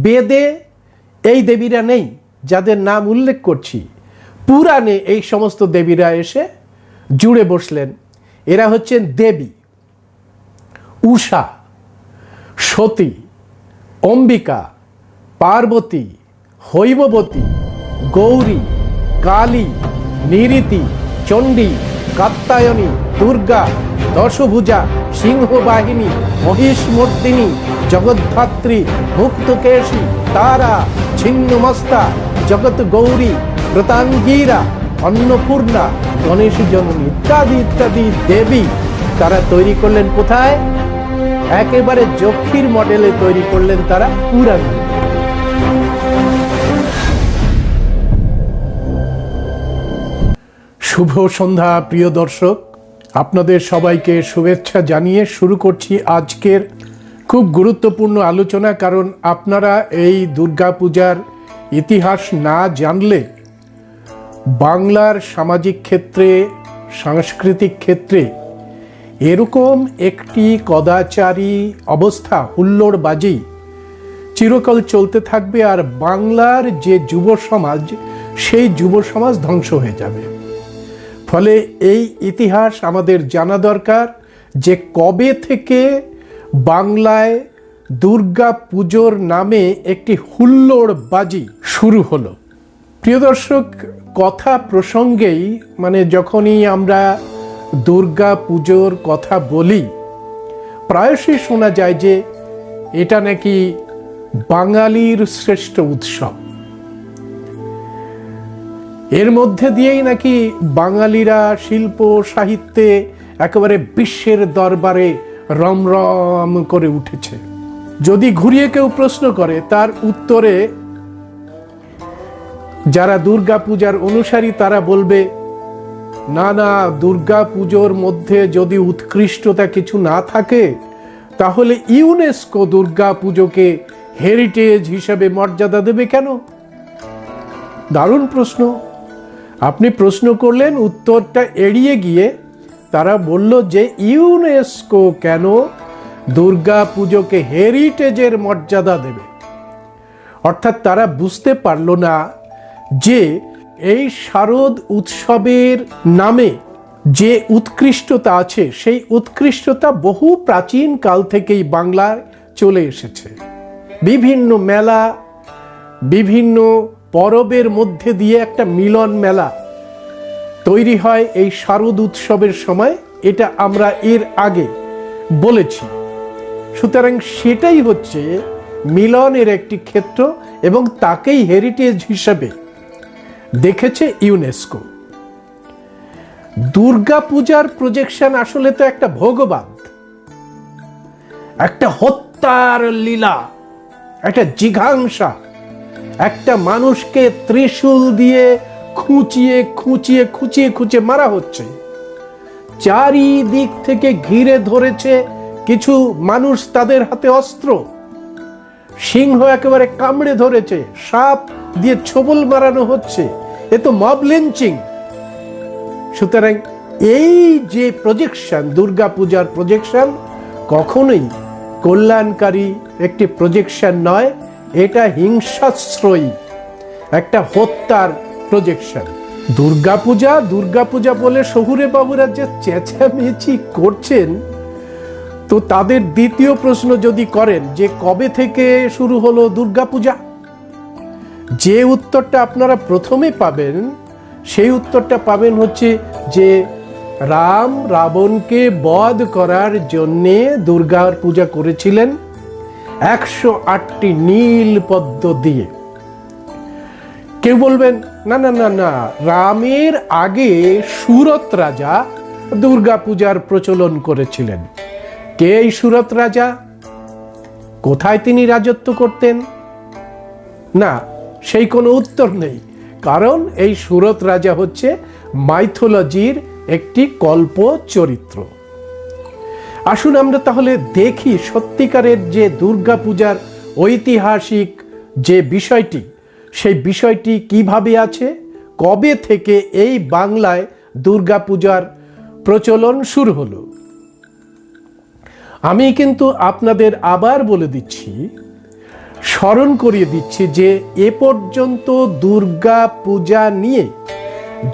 বেদে এই দেবীরা নেই যাদের নাম উল্লেখ করছি, পুরাণে এই সমস্ত দেবীরা এসে জুড়ে বসলেন। এরা হচ্ছেন দেবী উষা, সতী, অম্বিকা, পার্বতী, হৈমবতী, গৌরী, কালী, নিরীতি, চণ্ডী, কাত্যায়নী, দুর্গা, দশভুজা, সিংহবাহিনী, মহিষমর্দিনী, জগদ্ধাত্রী, মুক্তকেশী, তারা, ছিন্নমস্তা, জগৎ গৌরী, প্রতাঙ্গীরা, অন্নপূর্ণা, গণেশ জননী ইত্যাদি ইত্যাদি দেবী তারা তৈরি করলেন কোথায়? একেবারে যক্ষীর মডেলে তৈরি করলেন তারা পুরাণ। শুভ সন্ধ্যা প্রিয় দর্শক, আপনাদের সবাইকে শুভেচ্ছা জানিয়ে শুরু করছি আজকের খুব গুরুত্বপূর্ণ আলোচনা। কারণ আপনারা এই দুর্গাপূজার ইতিহাস না জানলে বাংলার সামাজিক ক্ষেত্রে, সাংস্কৃতিক ক্ষেত্রে এরকম একটি কদাচারী অবস্থা, হুল্লোড়বাজি চিরকাল চলতে থাকবে। আর বাংলার যে যুব সমাজ, সেই যুব সমাজ ধ্বংস হয়ে যাবে। ফলে এই ইতিহাস আমাদের জানা দরকার যে কবে থেকে বাংলায় দুর্গা পুজোর নামে একটি হুল্লোড়বাজি শুরু হলো। প্রিয় দর্শক, কথা প্রসঙ্গেই যখনই আমরা দুর্গা পুজোর কথা বলি, প্রায়শই শোনা যায় যে এটা নাকি বাঙালির শ্রেষ্ঠ উৎসব। এর মধ্যে দিয়েই নাকি বাঙালিরা শিল্প সাহিত্যে একেবারে বিশ্বের দরবারে রমরম করে উঠেছে। যদি ঘুরিয়ে কেউ প্রশ্ন করে, তার উত্তরে যারা দুর্গা পূজার অনুসারী তারা বলবে, না না, দুর্গা পুজোর মধ্যে যদি উৎকৃষ্টতা কিছু না থাকে তাহলে ইউনেস্কো দুর্গা পুজোকে হেরিটেজ হিসেবে মর্যাদা দেবে কেন? দারুণ প্রশ্ন। আপনি প্রশ্ন করলেন, উত্তরটা এড়িয়ে গিয়ে তারা বলল যে ইউনেস্কো কেন দুর্গা পুজোকে হেরিটেজের মর্যাদা দেবে। অর্থাৎ তারা বুঝতে পারল না যে এই শারদ উৎসবের নামে যে উৎকৃষ্টতা আছে, সেই উৎকৃষ্টতা বহু প্রাচীন কাল থেকেই বাংলায় চলে এসেছে। বিভিন্ন মেলা, বিভিন্ন পরবের মধ্যে দিয়ে একটা মিলন মেলা তৈরি হয় এই শারদ উৎসবের সময়। এটা আমরা এর আগে বলেছি। সুতরাং সেটাই হচ্ছে মিলনের একটি ক্ষেত্র এবং তাকেই হেরিটেজ হিসেবে দেখেছে ইউনেস্কো। দুর্গা পূজার প্রজেকশন আসলে তো একটা ভোগবাদ, একটা হত্যার লীলা, একটা জিঘাংসা, একটা মানুষকে ত্রিশূল দিয়ে খুঁচিয়ে খুঁচিয়ে খুঁচিয়ে খুঁচিয়ে মারা হচ্ছে। চারিদিক থেকে ঘিরে ধরেছে কিছু মানুষ, তাদের হাতে অস্ত্র, সিংহ একেবারে কামড়ে ধরেছে, সাপ দিয়ে ছোবল মারানো হচ্ছে। এ তো মব লিঞ্চিং। সুতরাং এই যে প্রজেকশন, দুর্গা পূজার প্রজেকশন কখনোই কল্যাণকারী একটি প্রজেকশন নয়। এটা হিংসাশ্রয়ী একটা হত্যার প্রজেকশন। দুর্গাপূজা দুর্গাপূজা বলে শহুরে বাবুরা যে চেঁচামেচি করছেন, তো তাদের দ্বিতীয় প্রশ্ন যদি করেন যে কবে থেকে শুরু হলো দুর্গাপূজা, যে উত্তরটা আপনারা প্রথমে পাবেন, সেই উত্তরটা পাবেন হচ্ছে যে রাম রাবণকে বধ করার জন্যে দুর্গার পূজা করেছিলেন 108টি নীল পদ্ম দিয়ে। কেউ বলবেন না না না না, রামের আগে সুরত রাজা দুর্গা পূজার প্রচলন করেছিলেন। কে এই সুরত রাজা? কোথায় তিনি রাজত্ব করতেন? না, সেই কোনো উত্তর নেই। কারণ এই সুরত রাজা হচ্ছে মাইথোলজির একটি কল্প চরিত্র। আসুন আমরা তাহলে দেখি সত্যিকারের যে দুর্গা পূজার ঐতিহাসিক যে বিষয়টি, সেই বিষয়টি কিভাবে আছে, কবে থেকে এই বাংলায় দুর্গা পূজার প্রচলন শুরু হলো। আমি কিন্তু আপনাদের আবার বলে দিচ্ছি, স্মরণ করিয়ে দিচ্ছি যে এ পর্যন্ত দুর্গা পূজা নিয়ে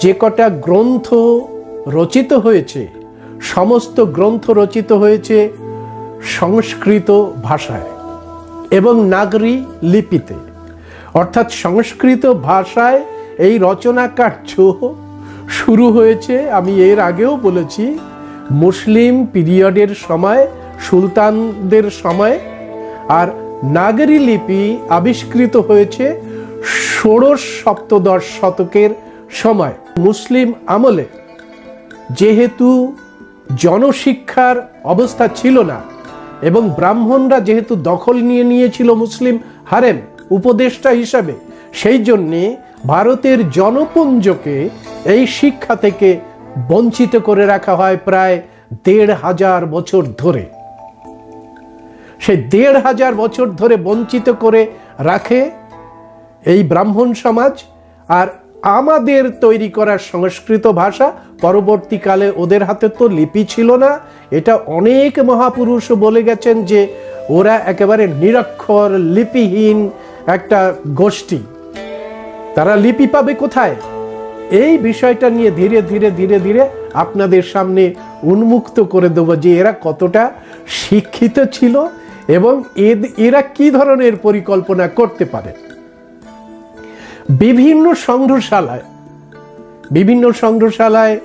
যে কটা গ্রন্থ রচিত হয়েছে, সমস্ত গ্রন্থ রচিত হয়েছে সংস্কৃত ভাষায় এবং নাগরী লিপিতে। অর্থাৎ সংস্কৃত ভাষায় এই রচনা কার্য শুরু হয়েছে, আমি এর আগেও বলেছি, মুসলিম পিরিয়ডের সময়, সুলতানদের সময়। আর নাগরী লিপি আবিষ্কৃত হয়েছে ষোড়শ সপ্তদশ শতকের সময় মুসলিম আমলে। যেহেতু জনশিক্ষার অবস্থা ছিল না এবং ব্রাহ্মণরা যেহেতু দখল নিয়ে নিয়েছিল মুসলিম হারেম উপদেষ্টা হিসাবে, সেই জন্যে ভারতের জনপুঞ্জকে এই শিক্ষা থেকে বঞ্চিত করে রাখা হয় প্রায় ১৫০০ বছর ধরে। সেই ১৫০০ বছর ধরে বঞ্চিত করে রাখে এই ব্রাহ্মণ সমাজ। আর আমাদের তৈরি করা সংস্কৃত ভাষা, পরবর্তীকালে ওদের হাতে তো লিপি ছিল না, এটা অনেক মহাপুরুষ বলে গেছেন যে ওরা একেবারে নিরক্ষর লিপিহীন একটা গোষ্ঠী, তারা লিপি পাবে কোথায়? এই বিষয়টা নিয়ে ধীরে ধীরে ধীরে ধীরে আপনাদের সামনে উন্মুক্ত করে দেব যে এরা কতটা শিক্ষিত ছিল এবং এরা কি ধরনের পরিকল্পনা করতে পারে। বিভিন্ন সংগ্রহশালায়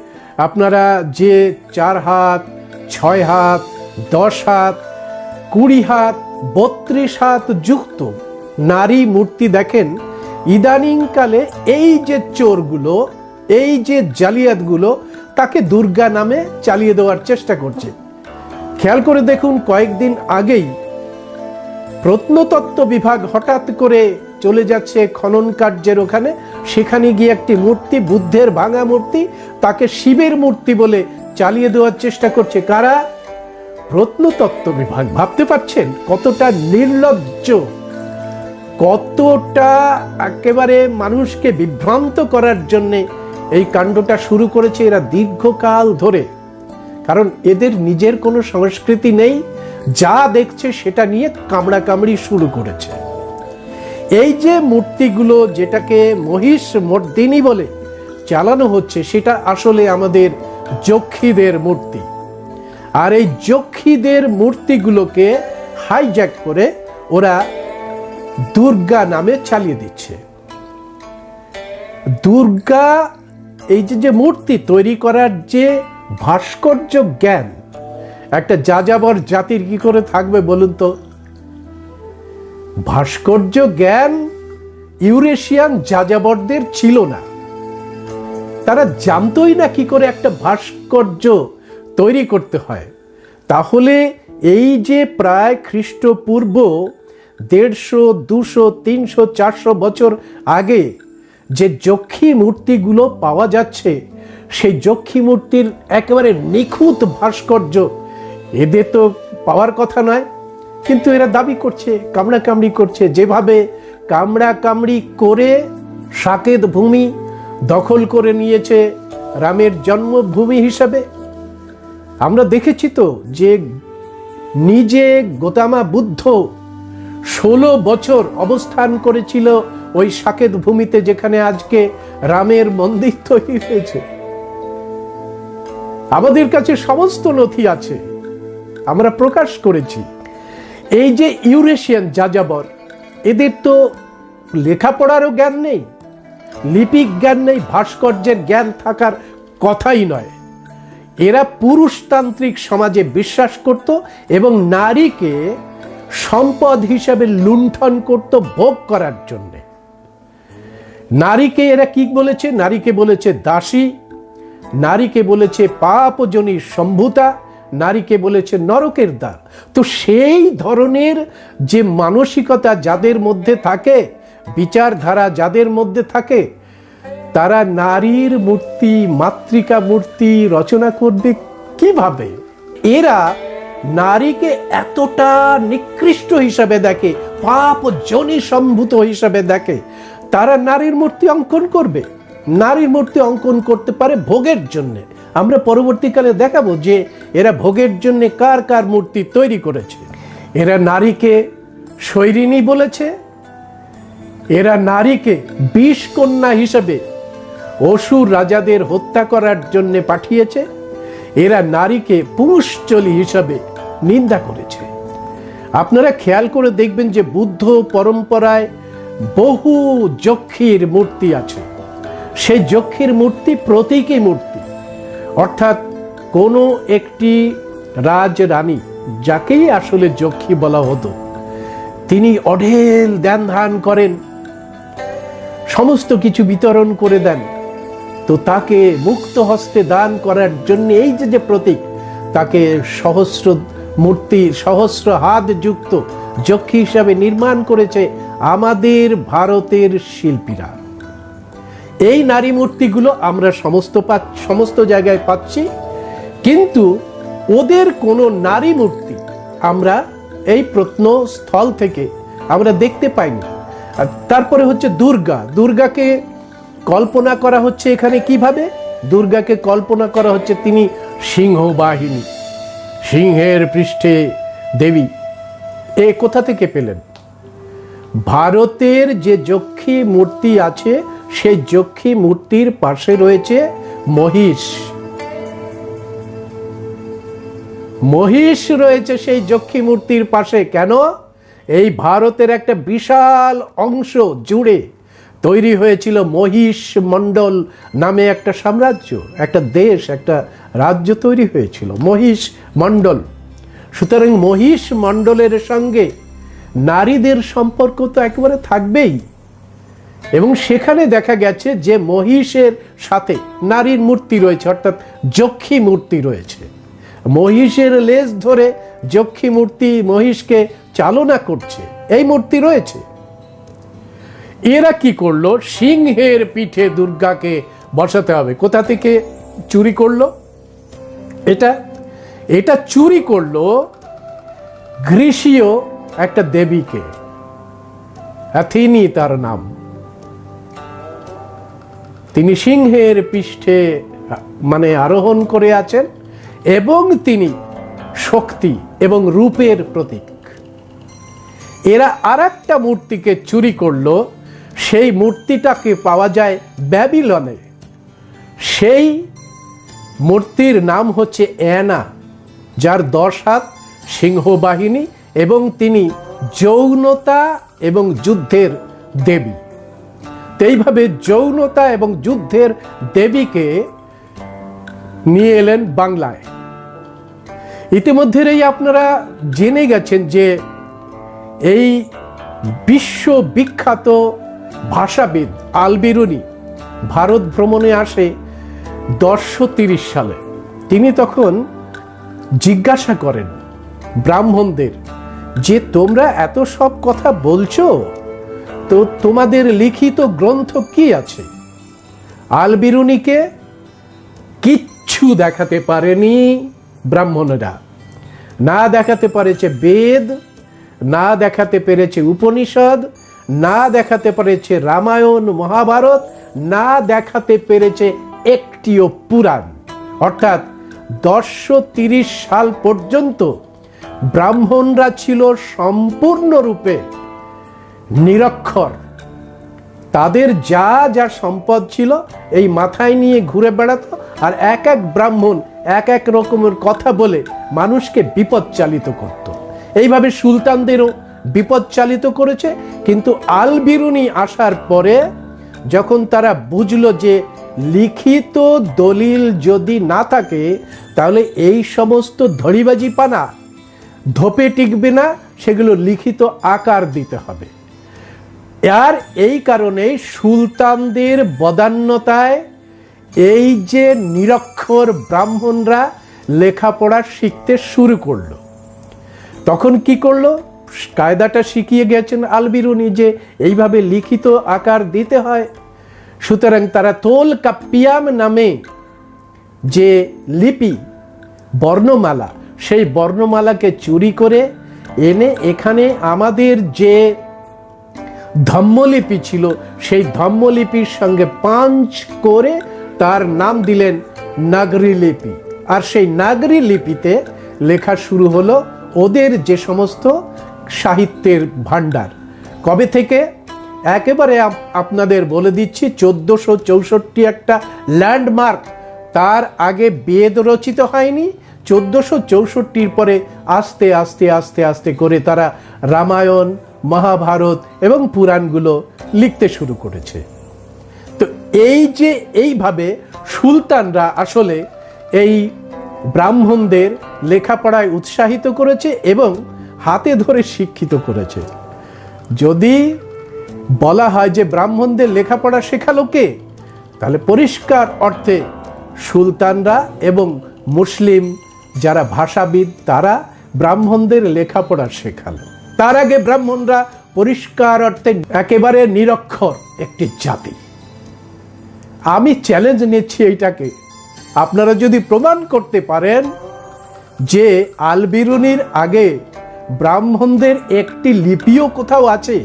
আপনারা যে 4 হাত, 6 হাত, 10 হাত, 20 হাত, 32 হাত যুক্ত নারী মূর্তি দেখেন। ইদানিংকালে এই যে চোরগুলো, এই যে জালিয়াতগুলো তাকে দুর্গা নামে চালিয়ে দেওয়ার চেষ্টা করছে। খেয়াল করে দেখুন, কয়েকদিন আগেই প্রত্নতত্ত্ব বিভাগ হঠাৎ করে চলে যাচ্ছে খনন কার্যের ওখানে, সেখানে গিয়ে একটি মূর্তি, বুদ্ধের ভাঙা মূর্তি, তাকে শিবের মূর্তি বলে চালিয়ে দেওয়ার চেষ্টা করছে। কারা? প্রত্নতত্ত্ব বিভাগ। ভাবতে পারছেন কতটা নির্লজ্জ, কতটা একেবারে মানুষকে বিভ্রান্ত করার জন্যে এই কাণ্ডটা শুরু করেছে এরা দীর্ঘকাল ধরে। কারণ এদের নিজের কোনো সংস্কৃতি নেই, যা দেখছে সেটা নিয়ে কামড়াকামড়ি শুরু করেছে। এই যে মূর্তিগুলো, যেটাকে মহিষ মর্দিনী বলে চালানো হচ্ছে, সেটা আসলে আমাদের যক্ষীদের মূর্তি। আর এই যক্ষীদের মূর্তিগুলোকে হাইজ্যাক করে ওরা দুর্গা নামে চালিয়ে দিচ্ছে। দুর্গা, এই যে মূর্তি তৈরি করার যে ভাস্কর্য জ্ঞান, একটা যাযাবর জাতির কি করে থাকবে বলুন তো? ভাস্কর্য জ্ঞান ইউরেশিয়ান যাযাবরদের ছিল না, তারা জানতোই না কি করে একটা ভাস্কর্য তৈরি করতে হয়। তাহলে এই যে প্রায় খ্রিস্টপূর্ব 150, 200, 300, 400 বছর আগে যে যক্ষী মূর্তিগুলো পাওয়া যাচ্ছে, সেই যক্ষী মূর্তির একেবারে নিখুঁত ভাস্কর্য এদের তো পাওয়ার কথা নয়, কিন্তু এরা দাবি করছে, কামড়াকামড়ি করছে। যেভাবে কামড়াকামড়ি করে সাকেত ভূমি দখল করে নিয়েছে রামের জন্মভূমি হিসাবে। আমরা দেখেছি তো যে নিজে গৌতম বুদ্ধ 16 বছর অবস্থান করেছিল ওই সাকেত ভূমিতে, যেখানে আজকে রামের মন্দির তৈরি হয়েছে। আমাদের কাছে সমস্ত নথি আছে, আমরা প্রকাশ করেছি। এই যে ইউরেশিয়ান যাযাবর, এদের তো লেখাপড়ারও জ্ঞান নেই, লিপিক জ্ঞান নেই, ভাস্কর্যের জ্ঞান থাকার কথাই নয়। এরা পুরুষতান্ত্রিক সমাজে বিশ্বাস করত এবং নারীকে সম্পদ হিসাবে লুণ্ঠন করত ভোগ করার জন্য। নারীকে এরা কি বলেছে? নারীকে বলেছে দাসী, নারীকে বলেছে পাপজনী সম্ভূতা, নারীকে বলেছে নরকের দ্বার। তো সেই ধরনের যে মানসিকতা যাদের মধ্যে থাকে, বিচারধারা যাদের মধ্যে থাকে, তারা নারীর মূর্তি, মাতৃকা মূর্তি রচনা করবে কিভাবে? এরা নারীকে এতটা নিকৃষ্ট হিসাবে দেখে, পাপ জনি সম্ভূত হিসাবে দেখে, তারা নারীর মূর্তি অঙ্কন করবে। নারীর মূর্তি অঙ্কন করতে পারে ভোগের জন্য। আমরা পরবর্তীকালে দেখাবো যে এরা ভোগের জন্য কার কার মূর্তি তৈরি করেছে। এরা নারীকে শৈরিনী বলেছে এরা নারীকে বিষ কন্যা হিসেবে অসুর রাজাদের হত্যা করার জন্য পাঠিয়েছে, এরা নারীকে পুংশ্চলী হিসাবে নিন্দা করেছে। আপনারা খেয়াল করে দেখবেন যে বুদ্ধ পরম্পরায় বহু যক্ষীর মূর্তি আছে। সেই যক্ষীর মূর্তি প্রতীকী মূর্তি, অর্থাৎ কোনো একটি রাজরানী, যাকেই আসলে যক্ষী বলা হতো, তিনি অঢেল ধ্যান ধান করেন, সমস্ত কিছু বিতরণ করে দেন, তো তাকে মুক্ত হস্তে দান করার জন্য এই যে প্রতীক, তাকে সহস্র মূর্তি, সহস্র হাত যুক্ত যক্ষী হিসাবে নির্মাণ করেছে আমাদের ভারতের শিল্পীরা। এই নারী মূর্তিগুলো আমরা সমস্ত জায়গায় পাচ্ছি, কিন্তু ওদের কোনো নারী মূর্তি আমরা এই প্রত্নস্থল থেকে আমরা দেখতে পাইনি। আর তারপরে হচ্ছে দুর্গা। দুর্গাকে কল্পনা করা হচ্ছে এখানে কিভাবে? দুর্গাকে কল্পনা করা হচ্ছে তিনি সিংহ বাহিনী, সিংহের পৃষ্ঠে দেবী। এ কোথা থেকে পেলেন? ভারতের যে যক্ষী মূর্তি আছে সেই যক্ষী মূর্তির পাশে রয়েছে মহিষ। মহিষ রয়েছে সেই যক্ষী মূর্তির পাশে। কেন? এই ভারতের একটা বিশাল অংশ জুড়ে তৈরি হয়েছিল মহিষ মণ্ডল নামে একটা সাম্রাজ্য, একটা দেশ, একটা রাজ্য তৈরি হয়েছিল মহিষ মণ্ডল। সুতরাং মহিষ মণ্ডলের সঙ্গে নারীদের সম্পর্ক তো একেবারে থাকবেই, এবং সেখানে দেখা গেছে যে মহিষের সাথে নারীর মূর্তি রয়েছে, অর্থাৎ যক্ষী মূর্তি রয়েছে। মহিষের লেজ ধরে যক্ষী মূর্তি মহিষকে চালনা করছে, এই মূর্তি রয়েছে। এরা কি করলো? সিংহের পিঠে দুর্গাকে বসাতে হবে। কোথা থেকে চুরি করলো এটা চুরি করলো গ্রীসীয় একটা দেবীকে, অ্যাথিনি তার নাম। তিনি সিংহের পৃষ্ঠে মানে আরোহণ করে আছেন, এবং তিনি শক্তি এবং রূপের প্রতীক। এরা আর একটা মূর্তিকে চুরি করলো, সেই মূর্তিটাকে পাওয়া যায় ব্যাবিলনে। সেই মূর্তির নাম হচ্ছে অ্যানা, যার 10 হাত, সিংহ বাহিনী, এবং তিনি যৌনতা এবং যুদ্ধের দেবী। এইভাবে যৌনতা এবং যুদ্ধের দেবীকে নিয়ে এলেন বাংলায়। ইতিমধ্যেই আপনারা জেনে গেছেন যে এই বিশ্ববিখ্যাত ভাষাবিদ আল-বিরুনি ভারত ভ্রমণে আসে 1030 সালে। তিনি তখন জিজ্ঞাসা করেন ব্রাহ্মণদের যে তোমরা এত সব কথা বলছো, তো তোমাদের লিখিত গ্রন্থ কি আছে? আল-বিরুনিকে কিচ্ছু দেখাতে পারেনি ব্রাহ্মণরা। না দেখাতে পেরেছে বেদ, না দেখাতে পেরেছে উপনিষদ, না দেখাতে পেরেছে রামায়ণ মহাভারত, না দেখাতে পেরেছে একটিও পুরাণ। অর্থাৎ 1030 সাল পর্যন্ত ব্রাহ্মণরা ছিল সম্পূর্ণরূপে নিরক্ষর। তাদের যা যা সম্পদ ছিল এই মাথায় নিয়ে ঘুরে বেড়াতো, আর এক এক ব্রাহ্মণ এক এক রকমের কথা বলে মানুষকে বিপদ চালিত করত। এইভাবে সুলতানদেরও বিপদ চালিত করেছে। কিন্তু আল-বিরুনি আসার পরে যখন তারা বুঝলো যে লিখিত দলিল যদি না থাকে তাহলে এই সমস্ত ধড়িবাজি পানা ধোপে টিকবে না, সেগুলো লিখিত আকার দিতে হবে। আর এই কারণে সুলতানদের বদান্যতায় এই যে নিরক্ষর ব্রাহ্মণরা লেখাপড়া শিখতে শুরু করলো। তখন কি করলো? কায়দাটা শিখিয়ে গেছেন আল-বিরুনি যে এইভাবে লিখিত আকার দিতে হয়। সুতরাং তারা তোলকাপ্পিয়াম নামে যে লিপি, বর্ণমালা, সেই বর্ণমালাকে চুরি করে এনে এখানে আমাদের যে ধম্মলিপি ছিল সেই ধম্মলিপির সঙ্গে পাঞ্চ করে তার নাম দিলেন নাগরি লিপি। আর সেই নাগরি লিপিতে লেখা শুরু হলো ওদের যে সমস্ত সাহিত্যের ভাণ্ডার। কবে থেকে? একেবারে আপনাদের বলে দিচ্ছি, 1464 একটা ল্যান্ডমার্ক। তার আগে বেদ রচিত হয়নি। 1464 পরে আস্তে আস্তে আস্তে আস্তে করে তারা রামায়ণ, মহাভারত এবং পুরাণগুলো লিখতে শুরু করেছে। তো এই যে এইভাবে সুলতানরা আসলে এই ব্রাহ্মণদের লেখাপড়ায় উৎসাহিত করেছে এবং হাতে ধরে শিক্ষিত করেছে। যদি বলা হয় যে ব্রাহ্মণদের লেখাপড়া শেখালো কে, তাহলে পরিষ্কার অর্থে সুলতানরা এবং মুসলিম যারা ভাষাবিদ তারা ব্রাহ্মণদের লেখাপড়া শেখালো। তার আগে ব্রাহ্মণরা পরিষ্কার অর্থে একেবারে নিরক্ষর একটি জাতি। আমি চ্যালেঞ্জ নিচ্ছি এইটাকে, আপনারা যদি প্রমাণ করতে পারেন যে আল বিরুনির আগে ব্রাহ্মণদের একটি লিপিও কোথাও আছে,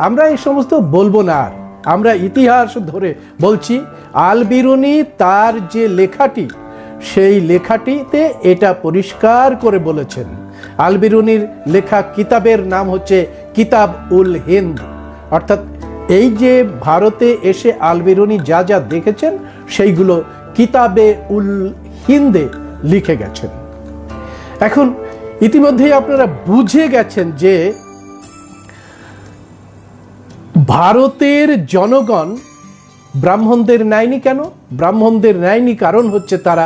আমরা এই সমস্ত বলবো না। আর আমরা ইতিহাস ধরে বলছি, আল বিরুনি তার যে লেখাটি, সেই লেখাটিতে এটা পরিষ্কার করে বলেছেন। আল বিরুনির লেখা কিতাবের নাম হচ্ছে কিতাব উল হিন্দ। অর্থাৎ এই যে ভারতে এসে আল বিরুনি যা যা দেখেছেন সেইগুলো কিতাবে উল হিন্দে লিখে গেছেন। এখন ইতিমধ্যেই আপনারা বুঝে গেছেন যে ভারতের জনগণ ব্রাহ্মণদের নেয়নি কেন? ব্রাহ্মণদের নেয়নি কারণ হচ্ছে তারা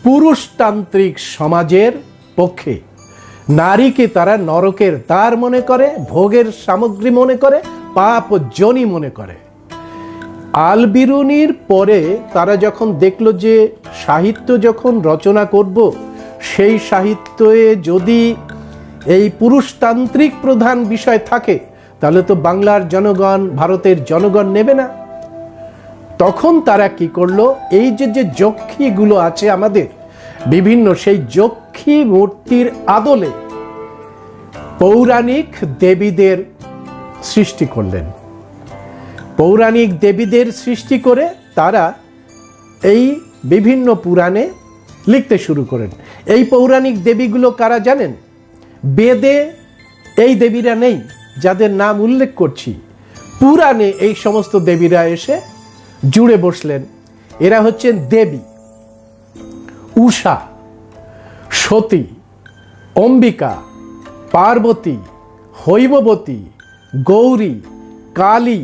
পুরুষতান্ত্রিক সমাজের পক্ষে। নারীকে তারা নরকের দ্বার মনে করে, ভোগের সামগ্রী মনে করে, পাপ জনি মনে করে। আল বিরুনির পরে তারা যখন দেখলো যে সাহিত্য যখন রচনা করব, সেই সাহিত্যে যদি এই পুরুষতান্ত্রিক প্রধান বিষয় থাকে, তাহলে তো বাংলার জনগণ, ভারতের জনগণ নেবে না। তখন তারা কি করলো, এই যে যে যক্ষীগুলো আছে আমাদের বিভিন্ন, সেই যক্ষী মূর্তির আদলে পৌরাণিক দেবীদের সৃষ্টি করলেন। পৌরাণিক দেবীদের সৃষ্টি করে তারা এই বিভিন্ন পুরাণে লিখতে শুরু করেন। এই পৌরাণিক দেবীগুলো কারা জানেন? বেদে এই দেবীরা নেই যাদের নাম উল্লেখ করছি, পুরাণে এই সমস্ত দেবীরা এসে জুড়ে বসলেন। এরা হচ্ছেন দেবী উষা, সতী, অম্বিকা, পার্বতী, হৈমবতী, গৌরী, কালী,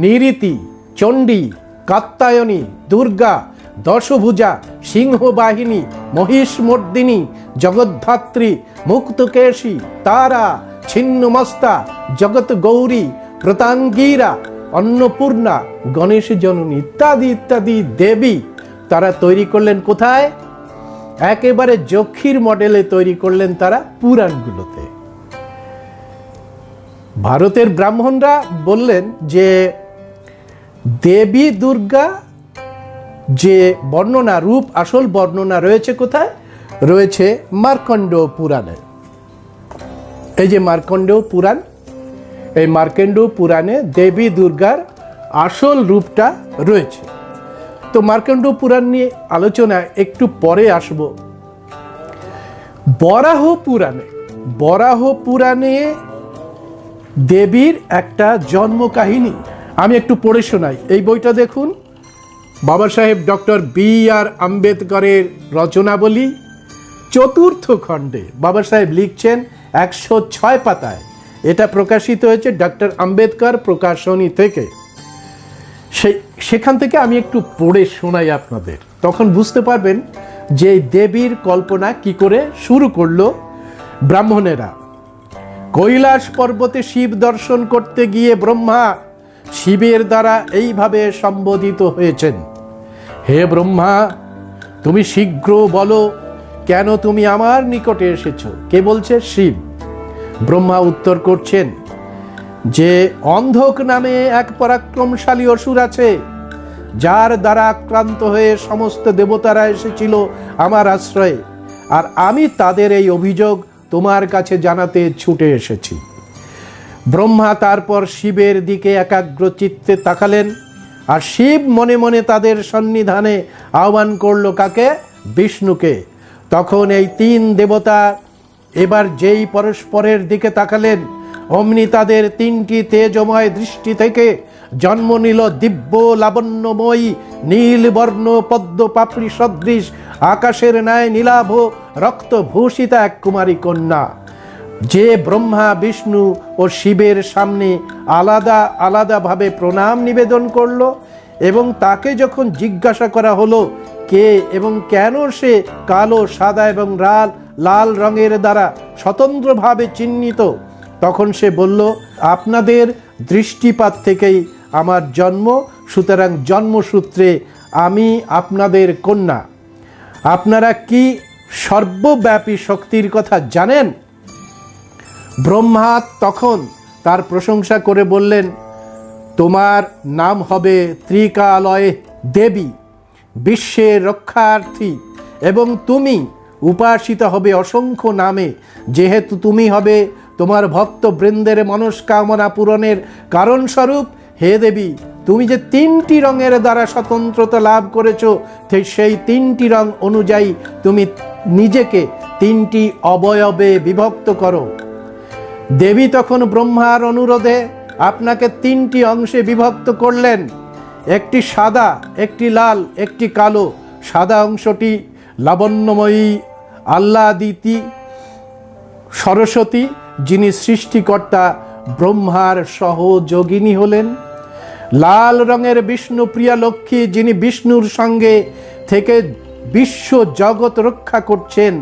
নিরীতি, চণ্ডী, কাত্যায়নী, দুর্গা, দশভুজা, সিংহবাহিনী, মহিষমর্দিনী, জগদ্ধাত্রী, মুক্তকেশী, তারা, ছিন্নমস্তা, জগৎ গৌরী, প্রতাঙ্গীরা, অন্নপূর্ণা, গণেশ জননী ইত্যাদি ইত্যাদি দেবী তারা তৈরি করলেন কোথায়? একেবারে যক্ষীর মডেলে তৈরি করলেন তারা পুরাণগুলোতে। ভারতের ব্রাহ্মণরা বললেন যে দেবী দুর্গা যে বর্ণনা, রূপ আসল বর্ণনা রয়েছে কোথায়? রয়েছে মার্কণ্ডেয় পুরাণে। এই যে মার্কণ্ডেয় পুরাণ, এই মার্কণ্ডেয় পুরাণে দেবী দুর্গার আসল রূপটা রয়েছে। তো মার্কণ্ডেয় পুরাণ নিয়ে আলোচনা একটু পরে আসব। বরাহ পুরাণে দেবীর একটা জন্ম কাহিনী আমি একটু পড়ে শোনাই। এই বইটা দেখুন, বাবা সাহেব ডক্টর বি.আর. আম্বেদকরের রচনাবলী, 4th খণ্ডে বাবা সাহেব লিখছেন 106 পাতায়। এটা প্রকাশিত হয়েছে ডক্টর আম্বেদকর প্রকাশনী থেকে। সেখান থেকে আমি একটু পড়ে শোনাই আপনাদের, তখন বুঝতে পারবেন যে দেবীর কল্পনা কি করে শুরু করলো ব্রাহ্মণেরা। কৈলাস পর্বতে শিব দর্শন করতে গিয়ে ব্রহ্মা শিবের দ্বারা এইভাবে সম্বোধিত হয়েছেন, হে ব্রহ্মা, তুমি শীঘ্র বলো কেন তুমি আমার নিকটে এসেছো? কে বলছে? শিব। ব্রহ্মা উত্তর করছেন যে অন্ধক নামে এক পরাক্রমশালী অসুর আছে, যার দ্বারা আক্রান্ত হয়ে সমস্ত দেবতারা এসেছিল আমার আশ্রয়ে, আর আমি তাদের এই অভিযোগ তোমার কাছে জানাতে ছুটে এসেছি। ব্রহ্মা তারপর শিবের দিকে একাগ্র চিত্তে তাকালেন, আর শিব মনে মনে তাদের সন্নিধানে আহ্বান করলো কাকে? বিষ্ণুকে। তখন এই 3 দেবতা এবার যেই পরস্পরের দিকে তাকালেন, অমনি তাদের তিনটি তেজময় দৃষ্টি থেকে জন্ম নিল দিব্য লাবণ্যময়ী নীলবর্ণ পদ্ম পাপড়ি সদৃশ আকাশের ন্যায় নীলাভ রক্তভূষিতা এক কুমারী কন্যা, যে ব্রহ্মা বিষ্ণু ও শিবের সামনে আলাদা আলাদাভাবে প্রণাম নিবেদন করল। এবং তাকে যখন জিজ্ঞাসা করা হলো কে এবং কেন সে কালো, সাদা এবং লাল রঙের দ্বারা স্বতন্ত্রভাবে চিহ্নিত, তখন সে বলল, আপনাদের দৃষ্টিপাত থেকেই আমার জন্ম, সুতরাং জন্মসূত্রে আমি আপনাদের কন্যা। আপনারা কি সর্বব্যাপী শক্তির কথা জানেন? ব্রহ্মা তখন তার প্রশংসা করে বললেন, তোমার নাম হবে ত্রিকালয় দেবী, বিশ্বের রক্ষার্থী, এবং তুমি উপাসিত হবে অসংখ্য নামে, যেহেতু তুমি হবে তোমার ভক্তবৃন্দের মনস্কামনা পূরণের কারণস্বরূপ। হে দেবী, তুমি যে তিনটি রঙের দ্বারা স্বতন্ত্রতা লাভ করেছ, সেই তিনটি রং অনুযায়ী তুমি নিজেকে তিনটি অবয়বে বিভক্ত করো। দেবী তখন ব্রহ্মার অনুরোধে আপনাকে তিনটি অংশে বিভক্ত করলেন, একটি সাদা, একটি লাল, একটি কালো। সাদা অংশটি লাবণ্যময়ী আহ্লাদিতি সরস্বতী, যিনি সৃষ্টিকর্তা ব্রহ্মার সহযোগিনী হলেন। লাল রঙের বিষ্ণুপ্রিয়া লক্ষ্মী, যিনি বিষ্ণুর সঙ্গে থেকে বিশ্ব জগৎ রক্ষা করছেন।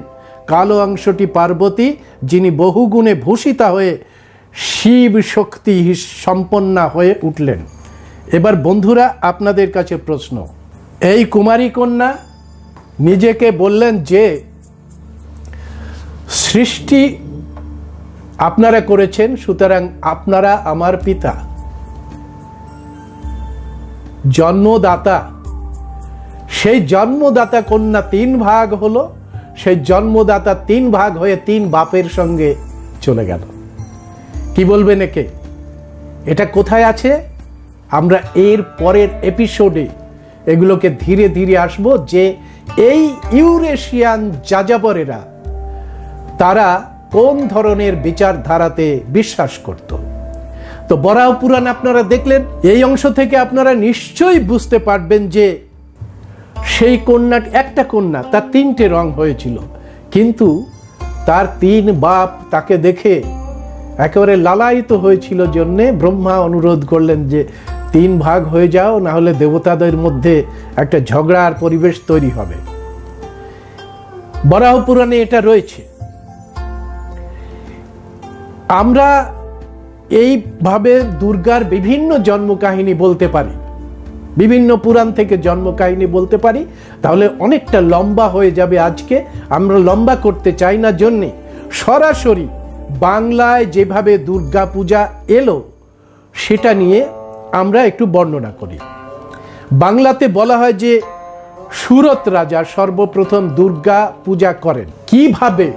কালো অংশটি পার্বতী, যিনি বহুগুণে ভূষিতা হয়ে শিব শক্তি সম্পন্না হয়ে উঠলেন। এবার বন্ধুরা, আপনাদের কাছে প্রশ্ন, এই কুমারী কন্যা নিজেকে বললেন যে সৃষ্টি আপনারা করেছেন, সুতরাং আপনারা আমার পিতা, জন্মদাতা। সেই জন্মদাতা কন্যা তিন ভাগ হলো, সেই জন্মদাতা তিন ভাগ হয়ে তিন বাপের সঙ্গে চলে গেল। কি বলবেন একে? এটা কোথায় আছে? আমরা এর পরের এপিসোডে এগুলোকে ধীরে ধীরে আসবো, যে এই ইউরেশিয়ান যাযাবরেরা তারা কোন ধরনের বিচারধারাতে বিশ্বাস করত। তো বরাহ পুরাণ আপনারা দেখলেন, এই অংশ থেকে আপনারা নিশ্চয়ই বুঝতে পারবেন যে সেই কন্যা, একটা কন্যা, তার তিনটে রং হয়েছিল, কিন্তু তার তিন বাপ তাকে দেখে একেবারে লালায়িত হয়েছিল জন্যে ব্রহ্মা অনুরোধ করলেন যে তিন ভাগ হয়ে যাও, না হলে দেবতাদের মধ্যে একটা ঝগড়ার পরিবেশ তৈরি হবে। বরাহ পুরাণে এটা রয়েছে। আমরা এইভাবে দুর্গার বিভিন্ন জন্মকাহিনী বলতে পারি, বিভিন্ন পুরাণ থেকে জন্মকাহিনী বলতে পারি, তাহলে অনেকটা লম্বা হয়ে যাবে। আজকে আমরা লম্বা করতে চাই না জন্যে সরাসরি বাংলায় যেভাবে দুর্গা পূজা এলো সেটা নিয়ে আমরা একটু বর্ণনা করি। বাংলাতে বলা হয় যে সুরত রাজা সর্বপ্রথম দুর্গা পূজা করেন। কিভাবে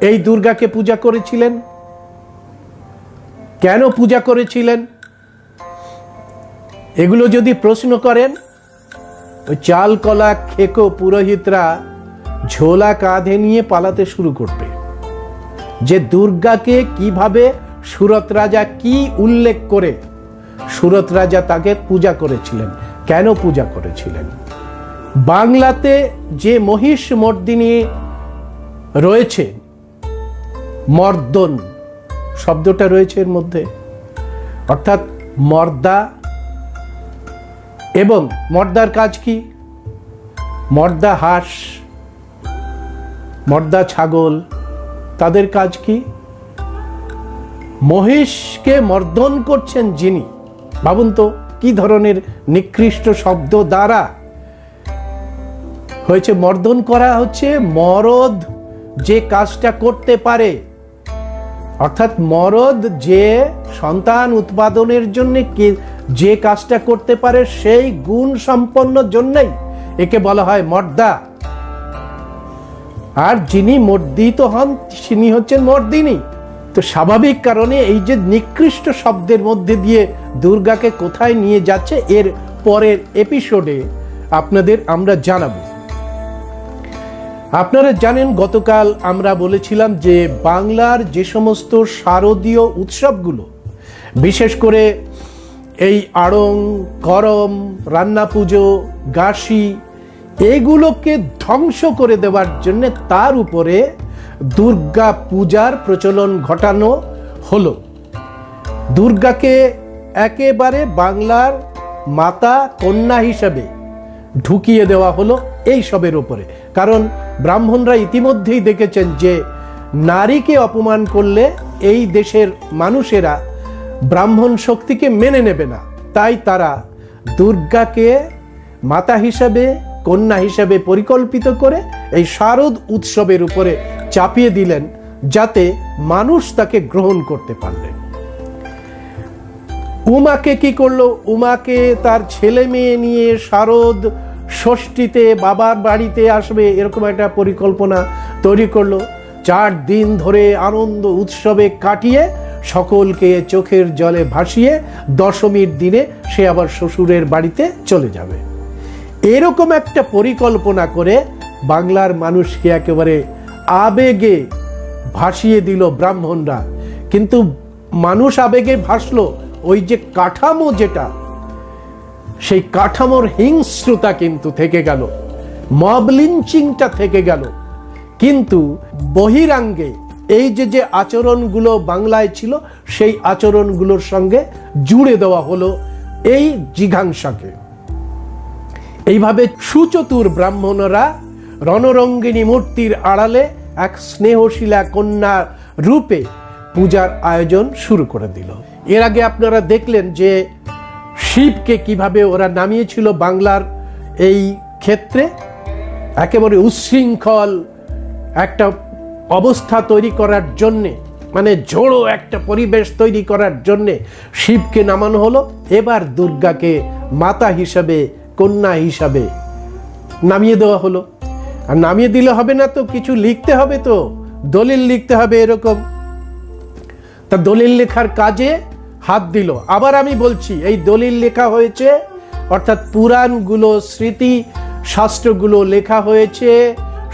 এই দুর্গাকে পূজা করেছিলেন, কেন পূজা করেছিলেন, এগুলো যদি প্রশ্ন করেন, ওই চাল কলা খেকো পুরোহিতরা ঝোলা কাঁধে নিয়ে পালাতে শুরু করবে যে দুর্গাকে কিভাবে সুরত রাজা কি উল্লেখ করে সুরত রাজা তাকে পূজা করেছিলেন, কেন পূজা করেছিলেন। বাংলাতে যে মহিষ মর্দিনী রয়েছে, মর্দন শব্দটা রয়েছে এর মধ্যে, অর্থাৎ মর্দা, এবং মর্দার কাজ কি? মর্দা হাঁস, মর্দা ছাগল, তাদের কাজ কি? মহিষকে মর্দন করছেন যিনি, ভাবুন তো কি ধরনের নিকৃষ্ট শব্দ দ্বারা হয়েছে। মর্দন করা হচ্ছে মরদ যে কাজটা করতে পারে, অর্থাৎ মরদ যে সন্তান উৎপাদনের জন্য যে কাজটা করতে পারে সেই গুণ সম্পন্ন জন্যই একে বলা হয় মর্দা। আর যিনি মর্দিত হন তিনি হচ্ছেন মর্দিনী। তো স্বাভাবিক কারণে এই যে নিকৃষ্ট শব্দের মধ্যে দিয়ে দুর্গাকে কোথায় নিয়ে যাচ্ছে এর পরের এপিসোডে আপনাদের আমরা জানাবো। আপনারা জানেন গতকাল আমরা বলেছিলাম যে বাংলার যে সমস্ত শারদীয় উৎসবগুলো, বিশেষ করে এই আড়ং, করম, রান্না পুজো, গাসি, এগুলোকে ধ্বংস করে দেওয়ার জন্য তার উপরে দুর্গা পূজার প্রচলন ঘটানো হলো। দুর্গাকে একেবারে বাংলার মাতা কন্যা হিসাবে ঢুকিয়ে দেওয়া হলো এই সবের উপরে। কারণ ব্রাহ্মণরা ইতিমধ্যেই দেখেছেন যে নারীকে অপমান করলে এই দেশের মানুষেরা ব্রাহ্মণ শক্তিকে মেনে নেবে না, তাই তারা দুর্গাকে মাতা হিসাবে, কন্যা হিসাবে পরিকল্পিত করে এই শারদ উৎসবের উপরে চাপিয়ে দিলেন, যাতে মানুষ তাকে গ্রহণ করতে পারলেন। উমাকে কি করলো? উমাকে তার ছেলে মেয়ে নিয়ে শারদ ষষ্ঠীতে বাবার বাড়িতে আসবে এরকম একটা পরিকল্পনা তৈরি করলো। 4 দিন ধরে আনন্দ উৎসবে কাটিয়ে সকলকে চোখের জলে ভাসিয়ে দশমীর দিনে সে আবার শ্বশুরের বাড়িতে চলে যাবে। এরকম একটা পরিকল্পনা করে বাংলার মানুষকে একেবারে আবেগে ভাসিয়ে দিল ব্রাহ্মণরা। কিন্তু মানুষ আবেগে ভাসলো, ওই যে কাঠামো যেটা, সেই কাঠামোর হিংস্রতা কিন্তু থেকে গেল, মব লিঞ্চিংটা থেকে গেল। কিন্তু বহিরাঙ্গে এই যে আচরণগুলো বাংলায় ছিল, সেই আচরণগুলোর সঙ্গে জুড়ে দেওয়া হলো এই জিঘাংসাকে। এইভাবে সুচতুর ব্রাহ্মণরা রণরঙ্গিনী মূর্তির আড়ালে এক স্নেহশীলা কন্যা রূপে পূজার আয়োজন শুরু করে দিল। এর আগে আপনারা দেখলেন যে শিবকে কিভাবে ওরা নামিয়েছিল বাংলার এই ক্ষেত্রে। একেবারে উচ্ছৃঙ্খল একটা অবস্থা তৈরি করার জন্যে, মানে জোড়ো একটা পরিবেশ তৈরি করার জন্যে শিবকে নামানো হলো। এবার দুর্গাকে মাতা হিসাবে, কন্যা হিসাবে নামিয়ে দেওয়া হলো। আর নামিয়ে দিলে হবে না, তো কিছু লিখতে হবে, তো দলিল লিখতে হবে এরকম। তা দলিল লেখার কাজে হাত দিল। আবার আমি বলছি, এই দলিল লেখা হয়েছে, অর্থাৎ পুরাণগুলো, স্মৃতি শাস্ত্রগুলো লেখা হয়েছে